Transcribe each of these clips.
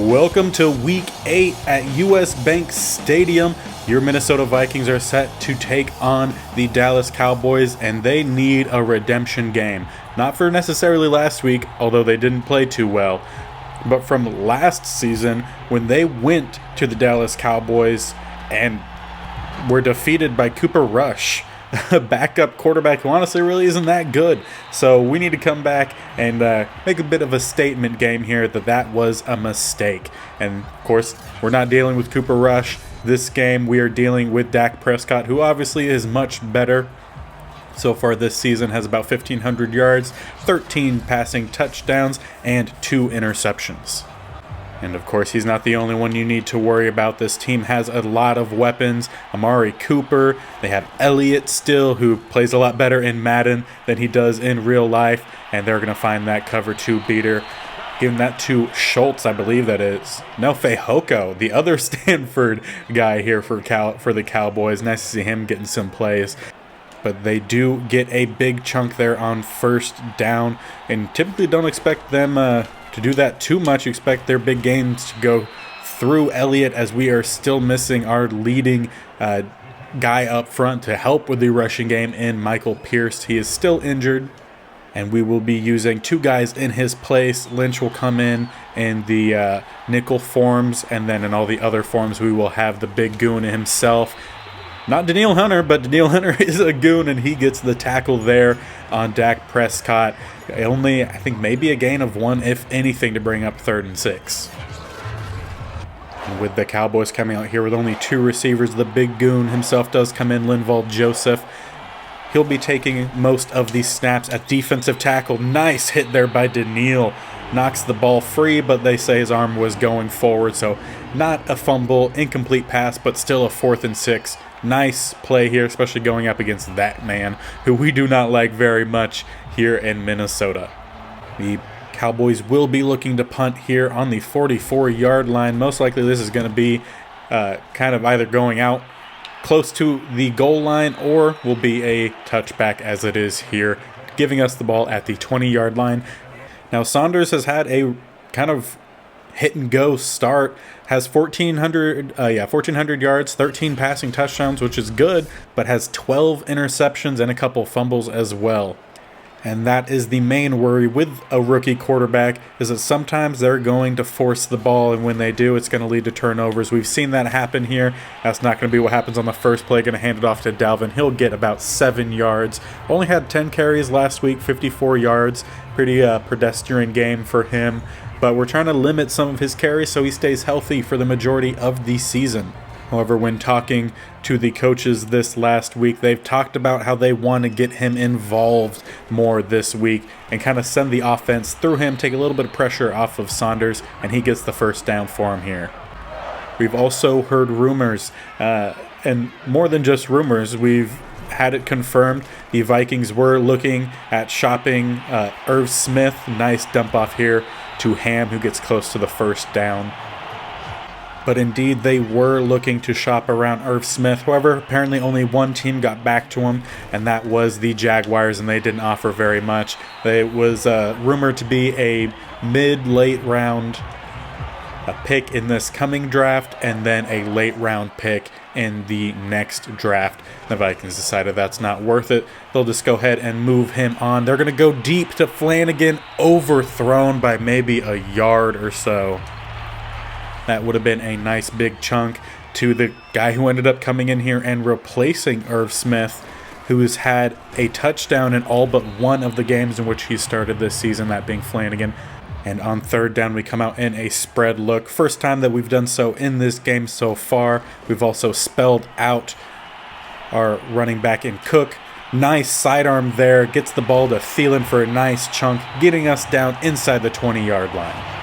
Welcome to Week 8 at US Bank Stadium. Your Minnesota Vikings are set to take on the Dallas Cowboys, and they need a redemption game. Not for necessarily last week, although they didn't play too well, but from last season when they went to the Dallas Cowboys and were defeated by Cooper Rush, a backup quarterback who honestly really isn't that good. So we need to come back and make a bit of a statement game here that was a mistake. And of course, we're not dealing with Cooper Rush. This game we are dealing with Dak Prescott, who obviously is much better. So far this season has about 1,500 yards, 13 passing touchdowns, and 2 interceptions. And of course, he's not the only one you need to worry about. This team has a lot of weapons. Amari Cooper, they have Elliott still, who plays a lot better in Madden than he does in real life. And they're going to find that cover 2 beater. Giving that to Schultz, I believe that is. No, Fehoko, the other Stanford guy here for the Cowboys. Nice to see him getting some plays. But they do get a big chunk there on first down. And typically don't expect them to do that too much. You expect their big games to go through Elliott, as we are still missing our leading guy up front to help with the rushing game in Michael Pierce. He is still injured, and we will be using 2 guys in his place. Lynch will come in the nickel forms, and then in all the other forms we will have the big goon himself. Not Danielle Hunter, but Danielle Hunter is a goon, and he gets the tackle there on Dak Prescott. Only, I think, maybe a gain of 1, if anything, to bring up 3rd and 6. And with the Cowboys coming out here with only 2 receivers, the big goon himself does come in, Linval Joseph. He'll be taking most of these snaps at defensive tackle. Nice hit there by Danielle. Knocks the ball free, but they say his arm was going forward, so not a fumble, incomplete pass, but still a 4th and 6. Nice play here, especially going up against that man, who we do not like very much here in Minnesota. The Cowboys will be looking to punt here on the 44-yard line. Most likely this is going to be kind of either going out close to the goal line or will be a touchback, as it is here, giving us the ball at the 20-yard line. Now, Saunders has had a kind of hit-and-go start, has 1,400 yards, 13 passing touchdowns, which is good, but has 12 interceptions and a couple fumbles as well. And that is the main worry with a rookie quarterback, is that sometimes they're going to force the ball, and when they do, it's going to lead to turnovers. We've seen that happen here. That's not going to be what happens on the first play. Going to hand it off to Dalvin. He'll get about 7 yards. Only had 10 carries last week, 54 yards. Pretty pedestrian game for him. But we're trying to limit some of his carries so he stays healthy for the majority of the season. However, when talking to the coaches this last week, they've talked about how they want to get him involved more this week and kind of send the offense through him, take a little bit of pressure off of Saunders, and he gets the first down for him here. We've also heard rumors, and more than just rumors, we've had it confirmed. The Vikings were looking at shopping Irv Smith. Nice dump off here to Ham, who gets close to the first down. But indeed, they were looking to shop around Irv Smith. However, apparently only one team got back to him, and that was the Jaguars, and they didn't offer very much. It was rumored to be a mid-late round pick in this coming draft, and then a late-round pick in the next draft. The Vikings decided that's not worth it. They'll just go ahead and move him on. They're going to go deep to Flanagan, overthrown by maybe a yard or so. That would have been a nice big chunk to the guy who ended up coming in here and replacing Irv Smith, who has had a touchdown in all but one of the games in which he started this season, that being Flanagan. And on 3rd down, we come out in a spread look. First time that we've done so in this game so far. We've also spelled out our running back in Cook. Nice sidearm there. Gets the ball to Thielen for a nice chunk, getting us down inside the 20-yard line.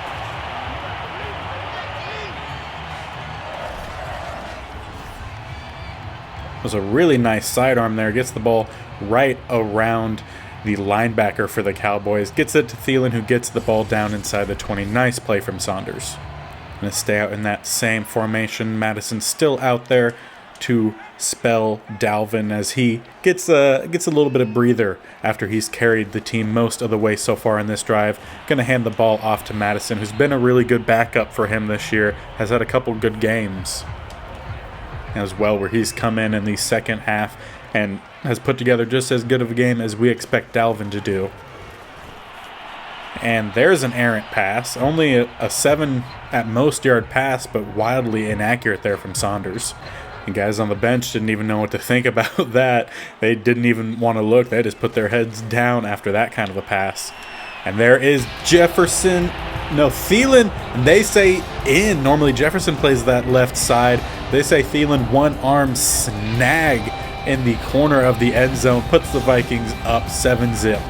Was a really nice sidearm there. Gets the ball right around the linebacker for the Cowboys. Gets it to Thielen, who gets the ball down inside the 20. Nice play from Saunders. Going to stay out in that same formation. Madison's still out there to spell Dalvin as he gets a little bit of breather after he's carried the team most of the way so far in this drive. Going to hand the ball off to Madison, who's been a really good backup for him this year, has had a couple good games as well where he's come in the second half and has put together just as good of a game as we expect Dalvin to do. And there's an errant pass, only a 7 at most yard pass, but wildly inaccurate there from Saunders. The guys on the bench didn't even know what to think about that. They didn't even want to look. They just put their heads down after that kind of a pass. And there is Thielen. And they say in. Normally Jefferson plays that left side. They say Thielen one-arm snag in the corner of the end zone. Puts the Vikings up 7-0.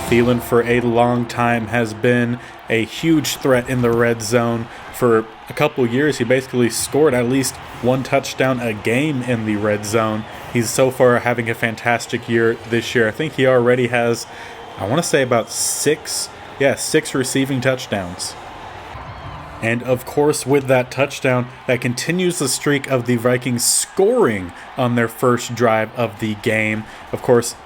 Thielen for a long time has been a huge threat in the red zone. For a couple years, he basically scored at least one touchdown a game in the red zone. He's so far having a fantastic year this year. I think he already has, I want to say about six receiving touchdowns. And of course, with that touchdown, that continues the streak of the Vikings scoring on their first drive of the game. Of course,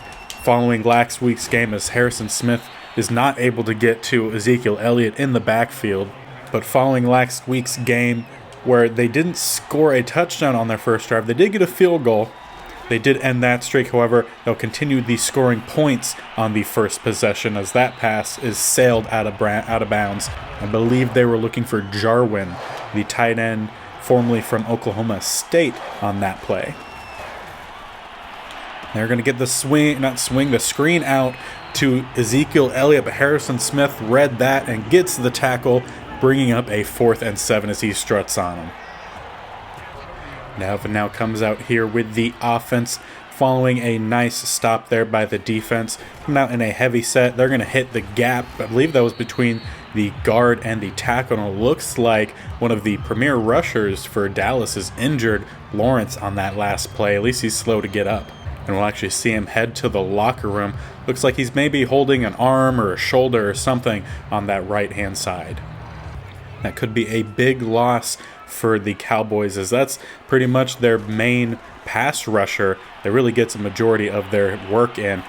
following last week's game, as Harrison Smith is not able to get to Ezekiel Elliott in the backfield. But following last week's game, where they didn't score a touchdown on their first drive, they did get a field goal. They did end that streak. However, they'll continue the scoring points on the first possession as that pass is sailed out of bounds. I believe they were looking for Jarwin, the tight end formerly from Oklahoma State, on that play. They're going to get the screen out to Ezekiel Elliott, but Harrison Smith read that and gets the tackle, bringing up a 4th and 7 as he struts on him. Dalvin now comes out here with the offense, following a nice stop there by the defense. Coming out in a heavy set, they're going to hit the gap. I believe that was between the guard and the tackle, and it looks like one of the premier rushers for Dallas is injured, Lawrence, on that last play. At least he's slow to get up. And we'll actually see him head to the locker room. Looks like he's maybe holding an arm or a shoulder or something on that right-hand side. That could be a big loss for the Cowboys, as that's pretty much their main pass rusher that really gets a majority of their work in.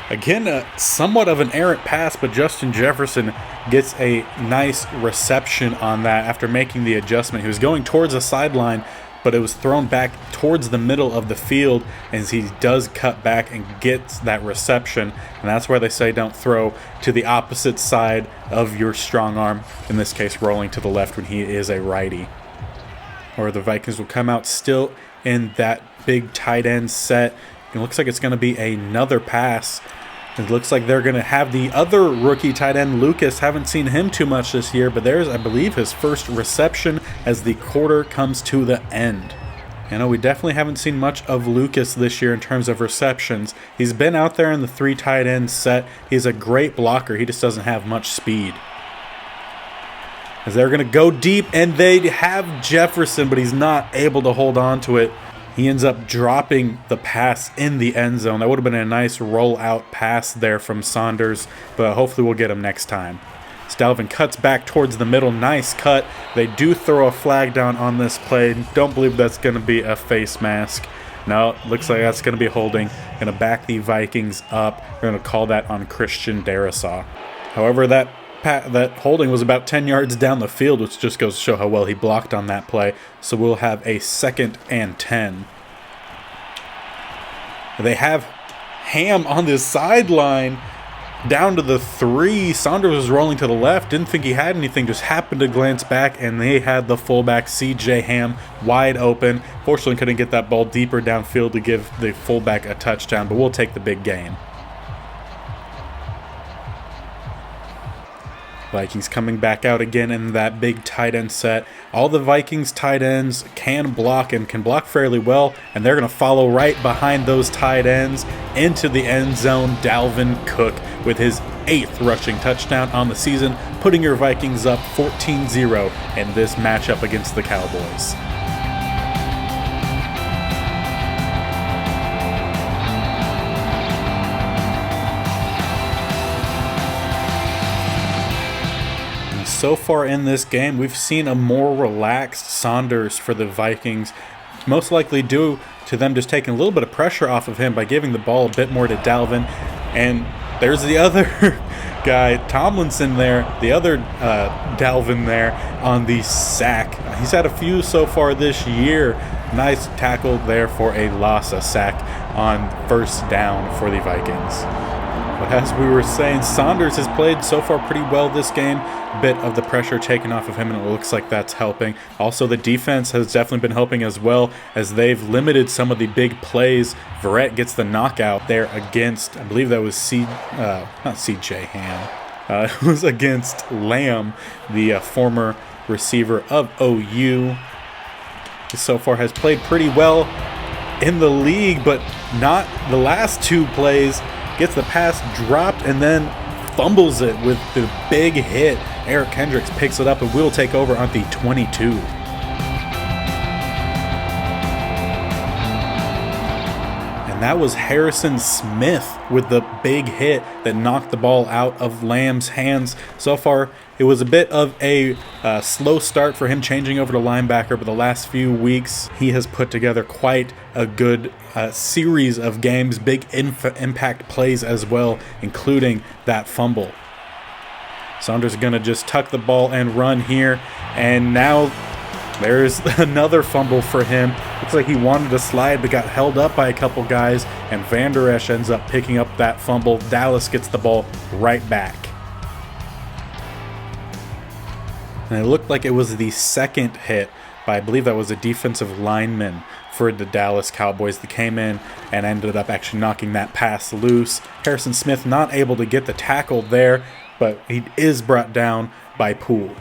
Again, somewhat of an errant pass, but Justin Jefferson gets a nice reception on that after making the adjustment. He was going towards the sideline, but it was thrown back towards the middle of the field as he does cut back and gets that reception. And that's why they say don't throw to the opposite side of your strong arm, in this case rolling to the left when he is a righty. Or the Vikings will come out still in that big tight end set. It looks like it's going to be another pass. It looks like they're going to have the other rookie tight end, Lucas. Haven't seen him too much this year, but there's, I believe, his first reception as the quarter comes to the end. You know, we definitely haven't seen much of Lucas this year in terms of receptions. He's been out there in the 3 tight end set. He's a great blocker. He just doesn't have much speed. As they're going to go deep, and they have Jefferson, but he's not able to hold on to it. He ends up dropping the pass in the end zone. That would have been a nice roll-out pass there from Saunders, but hopefully we'll get him next time. Dalvin cuts back towards the middle. Nice cut. They do throw a flag down on this play. Don't believe that's going to be a face mask. No, looks like that's going to be holding. Going to back the Vikings up. They're going to call that on Christian Darrisaw. However, that holding was about 10 yards down the field, which just goes to show how well he blocked on that play. So we'll have a 2nd and 10. They have Ham on the sideline down to the 3. Saunders was rolling to the left, didn't think he had anything, just happened to glance back, and they had the fullback CJ Ham wide open. Fortunately couldn't get that ball deeper downfield to give the fullback a touchdown, but we'll take the big gain. Vikings coming back out again in that big tight end set. All the Vikings tight ends can block and can block fairly well, and they're going to follow right behind those tight ends into the end zone. Dalvin Cook with his 8th rushing touchdown on the season, putting your Vikings up 14-0 in this matchup against the Cowboys. so far in this game, we've seen a more relaxed Saunders for the Vikings, most likely due to them just taking a little bit of pressure off of him by giving the ball a bit more to Dalvin. And there's the other guy, Tomlinson there, the other Dalvin there on the sack. He's had a few so far this year. Nice tackle there for a loss, a sack on first down for the Vikings. But as we were saying, Saunders has played so far pretty well this game. A bit of the pressure taken off of him, and it looks like that's helping. Also, the defense has definitely been helping as well, as they've limited some of the big plays. Verrett gets the knockout there against, I believe that was not CJ Ham. It was against Lamb, the former receiver of OU. He so far has played pretty well in the league, but not the last two plays. Gets the pass dropped and then fumbles it with the big hit. Eric Kendricks picks it up and will take over on the 22. And that was Harrison Smith with the big hit that knocked the ball out of Lamb's hands. So far, it was a bit of a slow start for him changing over to linebacker, but the last few weeks, he has put together quite a good series of games, big impact plays as well, including that fumble. Saunders is going to just tuck the ball and run here, and now there's another fumble for him. Looks like he wanted to slide but got held up by a couple guys, and Van Der Esch ends up picking up that fumble. Dallas gets the ball right back. And it looked like it was the second hit by, I believe that was a defensive lineman for the Dallas Cowboys that came in and ended up actually knocking that pass loose. Harrison Smith not able to get the tackle there, but he is brought down by Poole.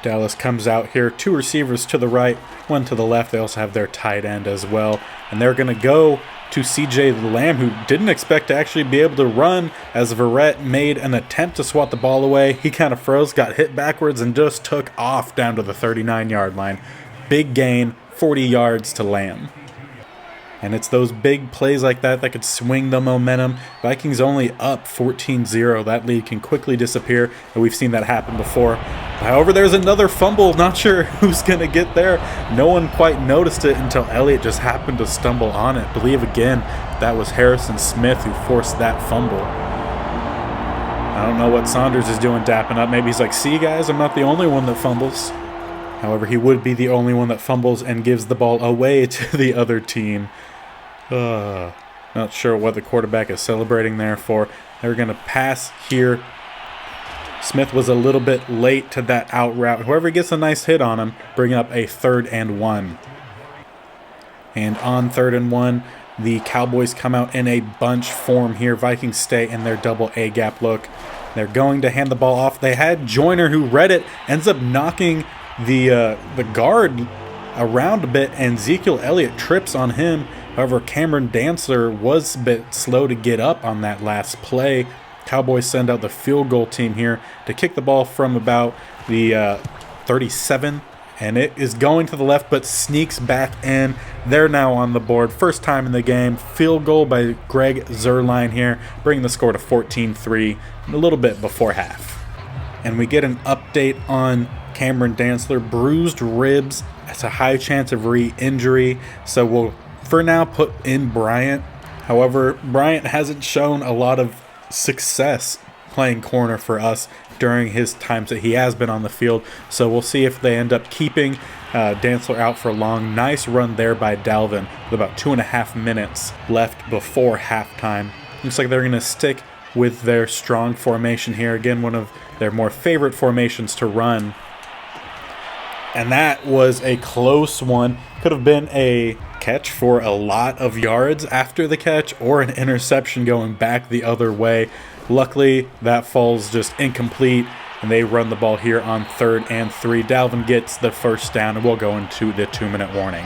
Dallas comes out here, two receivers to the right, one to the left. They also have their tight end as well. And they're going to go to CJ Lamb, who didn't expect to actually be able to run, as Verrett made an attempt to swat the ball away. He kind of froze, got hit backwards, and just took off down to the 39-yard line. Big gain, 40 yards to Lamb. And it's those big plays like that that could swing the momentum. Vikings only up 14-0. That lead can quickly disappear, and we've seen that happen before. However, there's another fumble. Not sure who's going to get there. No one quite noticed it until Elliott just happened to stumble on it. I believe, again, that was Harrison Smith who forced that fumble. I don't know what Saunders is doing dapping up. Maybe he's like, see, guys, I'm not the only one that fumbles. However, he would be the only one that fumbles and gives the ball away to the other team. Not sure what the quarterback is celebrating there for. They're going to pass here. Smith was a little bit late to that out route. Whoever gets a nice hit on him, bring up a 3rd and 1. And on 3rd and 1, the Cowboys come out in a bunch form here. Vikings stay in their double A gap look. They're going to hand the ball off. They had Joyner, who read it, ends up knocking the guard around a bit, and Ezekiel Elliott trips on him. However, Cameron Dantzler was a bit slow to get up on that last play. Cowboys send out the field goal team here to kick the ball from about the 37, and it is going to the left but sneaks back in. They're now on the board. First time in the game. Field goal by Greg Zuerlein here, bringing the score to 14-3 a little bit before half. And we get an update on Cameron Dantzler. Bruised ribs. It's a high chance of re-injury, so we'll for now put in Bryant. However, Bryant hasn't shown a lot of success playing corner for us during his times that he has been on the field, so we'll see if they end up keeping Dantzler out for long. Nice run there by Dalvin with about 2.5 minutes left before halftime. Looks like they're going to stick with their strong formation here. Again, one of their more favorite formations to run. And that was a close one. Could have been a catch for a lot of yards after the catch, or an interception going back the other way. Luckily, that falls just incomplete, and they run the ball here on 3rd and 3. Dalvin gets the first down, and we'll go into the 2-minute warning.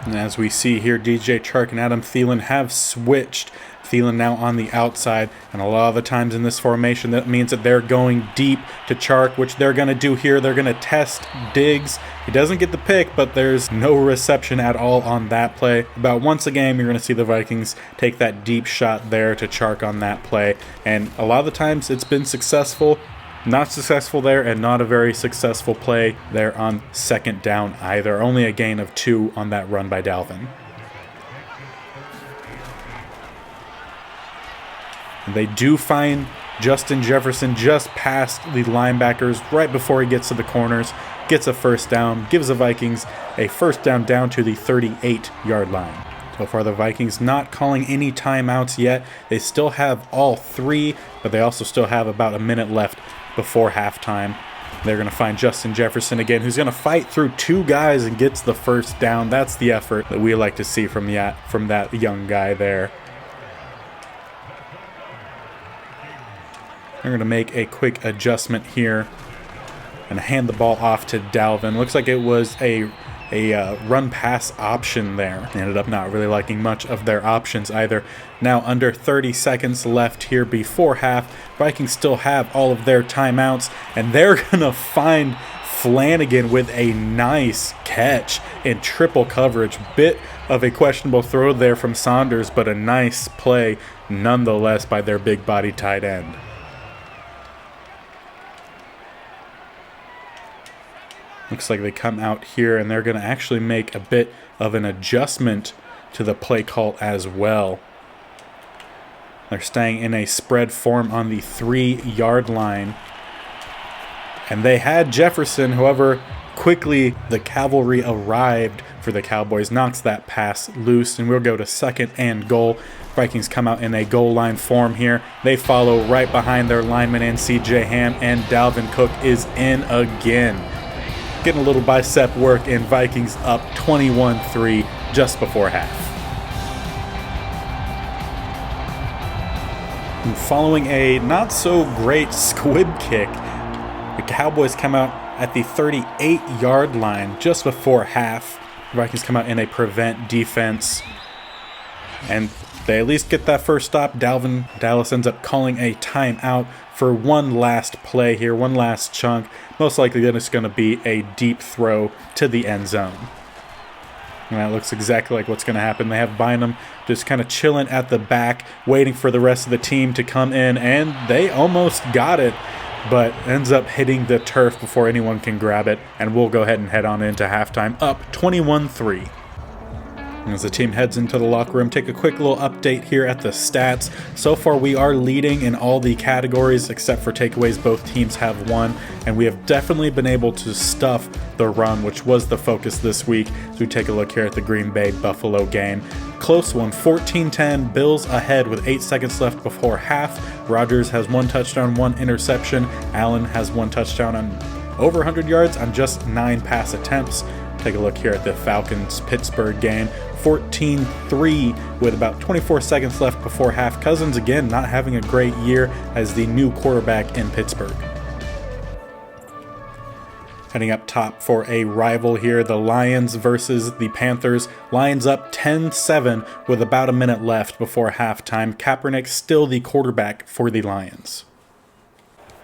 And as we see here, DJ Chark and Adam Thielen have switched Thielen now on the outside, and a lot of the times in this formation, that means that they're going deep to Chark, which they're going to do here. They're going to test Diggs. He doesn't get the pick, but there's no reception at all on that play. About once a game, you're going to see the Vikings take that deep shot there to Chark on that play, and a lot of the times it's been successful. Not successful there, and not a very successful play there on second down either. Only a gain of 2 on that run by Dalvin. They do find Justin Jefferson just past the linebackers right before he gets to the corners, gets a first down, gives the Vikings a first down to the 38-yard line. So far, the Vikings not calling any timeouts yet. They still have all 3, but they also still have about a minute left before halftime. They're going to find Justin Jefferson again, who's going to fight through 2 guys and gets the first down. That's the effort that we like to see from that young guy there. They're going to make a quick adjustment here and hand the ball off to Dalvin. Looks like it was a run-pass option there. They ended up not really liking much of their options either. Now under 30 seconds left here before half. Vikings still have all of their timeouts, and they're going to find Flanagan with a nice catch in triple coverage. Bit of a questionable throw there from Saunders, but a nice play nonetheless by their big body tight end. Looks like they come out here and they're going to actually make a bit of an adjustment to the play call as well. They're staying in a spread form on the 3-yard line. And they had Jefferson, however, quickly the cavalry arrived for the Cowboys, knocks that pass loose, and we'll go to 2nd and goal. Vikings come out in a goal line form here. They follow right behind their lineman and C.J. Ham, and Dalvin Cook is in again. Getting a little bicep work, and Vikings up 21-3 just before half. And following a not-so-great squib kick, the Cowboys come out at the 38-yard line just before half. The Vikings come out in a prevent defense, and they at least get that first stop. Dallas ends up calling a timeout for one last play here, one last chunk. Most likely that it's going to be a deep throw to the end zone. And that looks exactly like what's going to happen. They have Bynum just kind of chilling at the back, waiting for the rest of the team to come in, and they almost got it, but ends up hitting the turf before anyone can grab it, and we'll go ahead and head on into halftime, up 21-3. As the team heads into the locker room, take a quick little update here at the stats. So far, we are leading in all the categories except for takeaways. Both teams have won, and we have definitely been able to stuff the run, which was the focus this week. So we take a look here at the Green Bay-Buffalo game. Close one, 14-10, Bills ahead with 8 seconds left before half. Rodgers has 1 touchdown, 1 interception. Allen has 1 touchdown on over 100 yards on just 9 pass attempts. Take a look here at the Falcons-Pittsburgh game. 14-3 with about 24 seconds left before half. Cousins again not having a great year as the new quarterback in Pittsburgh. Heading up top for a rival here, the Lions versus the Panthers. Lions up 10-7 with about a minute left before halftime. Kaepernick still the quarterback for the Lions.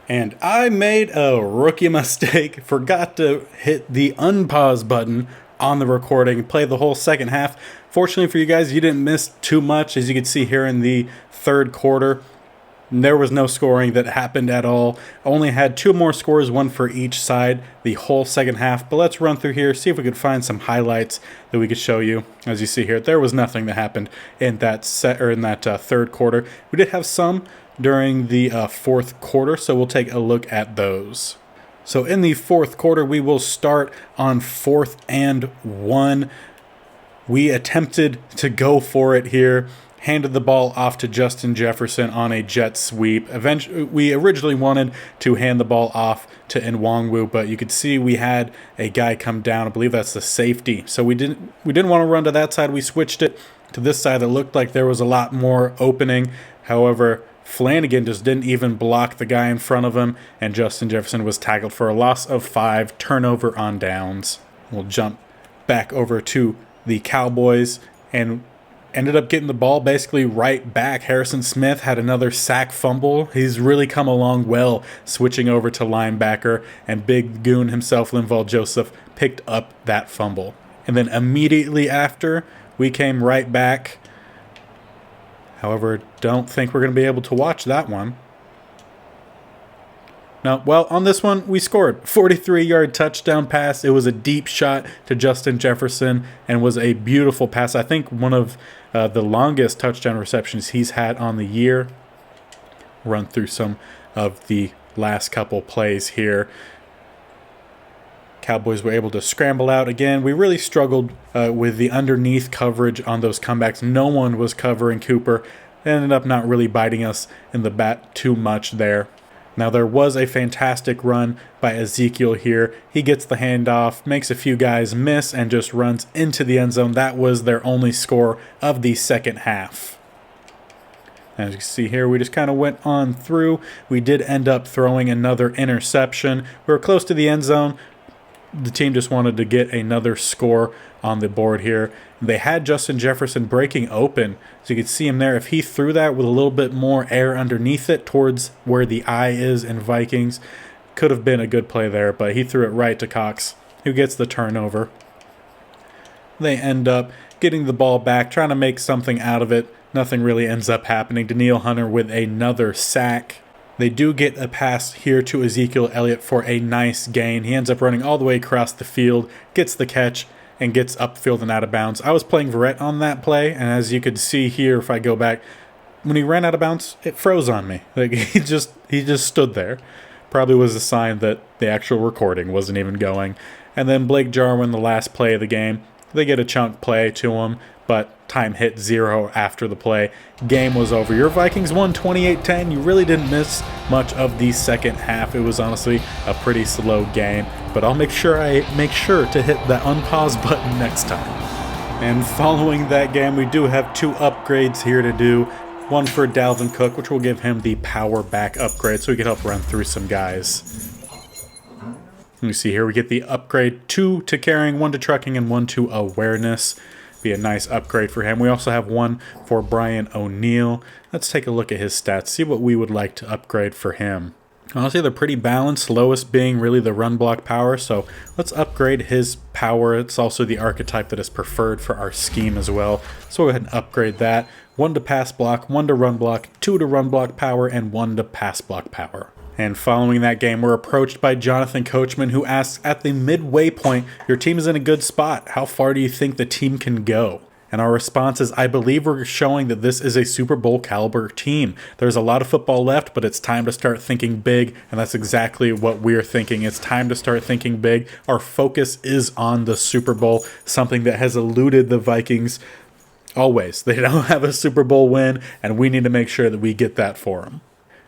And I made a rookie mistake, forgot to hit the unpause button on the recording, play the whole second half. Fortunately for you guys, you didn't miss too much. As you can see here in the third quarter, there was no scoring that happened at all. Only had 2 more scores, 1 for each side, the whole second half. But let's run through here, see if we could find some highlights that we could show you. As you see here, there was nothing that happened in that third quarter. We did have some during the fourth quarter, so we'll take a look at those. So in the fourth quarter, we will start on 4th and 1. We attempted to go for it here, handed the ball off to Justin Jefferson on a jet sweep. Eventually, we originally wanted to hand the ball off to Nwangwu, but you could see we had a guy come down. I believe that's the safety. So we didn't want to run to that side. We switched it to this side that looked like there was a lot more opening. However, Flanagan just didn't even block the guy in front of him, and Justin Jefferson was tackled for a loss of 5, turnover on downs. We'll jump back over to the Cowboys, and ended up getting the ball basically right back. Harrison Smith had another sack fumble. He's really come along well, switching over to linebacker, and big goon himself, Linval Joseph, picked up that fumble. And then immediately after, we came right back. However, don't think we're going to be able to watch that one. No, well, on this one, we scored. 43-yard touchdown pass. It was a deep shot to Justin Jefferson and was a beautiful pass. I think one of the longest touchdown receptions he's had on the year. Run through some of the last couple plays here. Cowboys were able to scramble out again. We really struggled with the underneath coverage on those comebacks. No one was covering Cooper. It ended up not really biting us in the bat too much there. Now, there was a fantastic run by Ezekiel here. He gets the handoff, makes a few guys miss, and just runs into the end zone. That was their only score of the second half. As you can see here, we just kind of went on through. We did end up throwing another interception. We were close to the end zone. The team just wanted to get another score on the board here. They had Justin Jefferson breaking open, so you could see him there. If he threw that with a little bit more air underneath it towards where the eye is in Vikings, could have been a good play there, but he threw it right to Cox, who gets the turnover. They end up getting the ball back, trying to make something out of it. Nothing really ends up happening. Danielle Hunter with another sack. They do get a pass here to Ezekiel Elliott for a nice gain. He ends up running all the way across the field, gets the catch, and gets upfield and out of bounds. I was playing Verrett on that play, and as you could see here, if I go back, when he ran out of bounds, it froze on me. Like he just stood there. Probably was a sign that the actual recording wasn't even going. And then Blake Jarwin, the last play of the game, they get a chunk play to him, but time hit 0 after the play. Game was over. Your Vikings won 28-10. You really didn't miss much of the second half. It was honestly a pretty slow game, but I'll make sure to hit that unpause button next time. And following that game, we do have 2 upgrades here to do. One for Dalvin Cook, which will give him the power back upgrade so he can help run through some guys. You see here we get the upgrade 2 to carrying, 1 to trucking, and 1 to awareness. Be a nice upgrade for him. We also have 1 for Brian O'Neill. Let's take a look at his stats, see what we would like to upgrade for him. Honestly, they're pretty balanced, lowest being really the run block power, so let's upgrade his power. It's also the archetype that is preferred for our scheme as well, so we'll go ahead and upgrade that. 1 to pass block, 1 to run block, 2 to run block power, and 1 to pass block power. And following that game, we're approached by Jonathan Coachman, who asks, at the midway point, your team is in a good spot. How far do you think the team can go? And our response is, I believe we're showing that this is a Super Bowl caliber team. There's a lot of football left, but it's time to start thinking big, and that's exactly what we're thinking. It's time to start thinking big. Our focus is on the Super Bowl, something that has eluded the Vikings always. They don't have a Super Bowl win, and we need to make sure that we get that for them.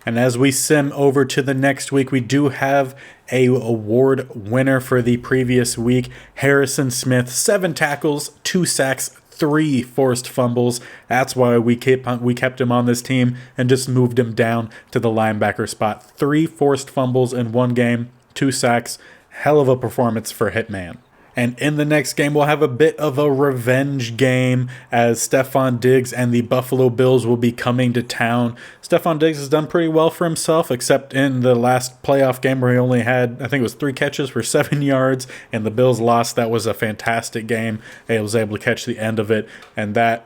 And as we sim over to the next week, we do have a award winner for the previous week. Harrison Smith, 7 tackles, 2 sacks, 3 forced fumbles. That's why we kept him on this team and just moved him down to the linebacker spot. 3 forced fumbles in 1 game, 2 sacks. Hell of a performance for Hitman. And in the next game, we'll have a bit of a revenge game as Stefon Diggs and the Buffalo Bills will be coming to town. Stefon Diggs has done pretty well for himself, except in the last playoff game where he only had, I think it was 3 catches for 7 yards, and the Bills lost. That was a fantastic game. He was able to catch the end of it, and that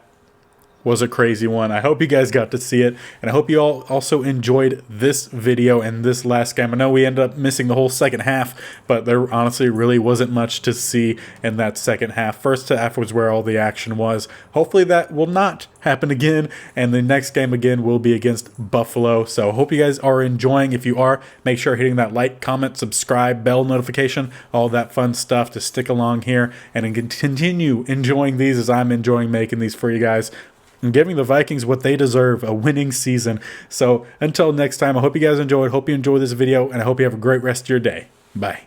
was a crazy one. I hope you guys got to see it, and I hope you all also enjoyed this video and this last game. I know we ended up missing the whole second half, but there honestly really wasn't much to see in that second half. First half was where all the action was. Hopefully that will not happen again, and the next game again will be against Buffalo. So I hope you guys are enjoying. If you are, make sure hitting that like, comment, subscribe, bell notification, all that fun stuff to stick along here and continue enjoying these as I'm enjoying making these for you guys and giving the Vikings what they deserve, a winning season. So until next time, I hope you guys enjoyed. Hope you enjoyed this video, and I hope you have a great rest of your day. Bye.